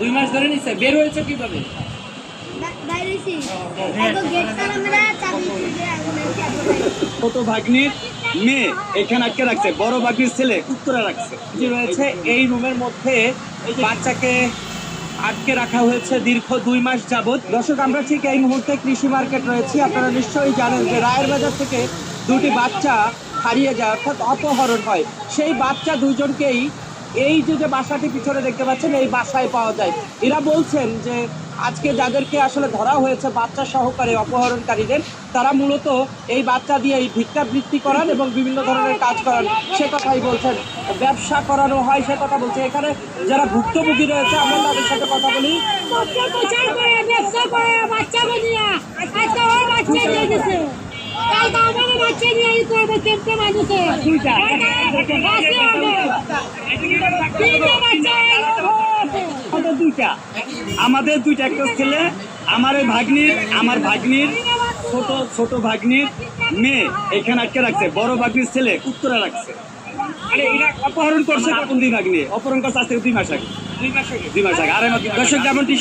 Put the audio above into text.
2 মাস ধরে নিছে। বের হয়েছে কিভাবে? ছোট ভাগ্নির মেয়ে এখানে আটকে রাখছে, বড় ভাগ্নির ছেলে উত্তরে রাখছে। যে রয়েছে এই রুমের মধ্যে বাচ্চাকে আটকে রাখা হয়েছে দীর্ঘ 2 মাস যাবত। দর্শক, আমরা ঠিক এই মুহূর্তে কৃষি মার্কেট রয়েছি। আপনারা নিশ্চয়ই জানেন যে রায়ের বাজার থেকে 2টি বাচ্চা হারিয়ে যায়, অর্থাৎ অপহরণ হয়। সেই বাচ্চা দুজনকেই এই যে বাসাটি পিছনে দেখতে পাচ্ছেন, এই বাসায় পাওয়া যায়। এরা বলছেন যে আজকে যাদেরকে আসলে ধরা হয়েছে বাচ্চা সহকারে অপহরণকারীদের, তারা মূলত এই বাচ্চা দিয়ে এই ভিক্ষাবৃত্তি করান এবং বিভিন্ন ধরনের কাজ করান, সে কথাই বলছেন। ব্যবসা করানো হয় সে কথা বলছে। এখানে যারা ভুক্তভোগী রয়েছে আমরা তাদের সাথে কথা বলি। আমাদের দুইটা একটা ছেলে, আমার ভাগ্নির ছোট ভাগ্নির মেয়ে এখানে আটকে রাখছে, বড় ভাগ্নির ছেলে উত্তরে রাখছে। এরা অপহরণ করছে কখন? 2 ভাগ্নি অপহরণ করছে আজকে 2 মাস আগে। 2 মাস আগে। আর দর্শক যেমনটি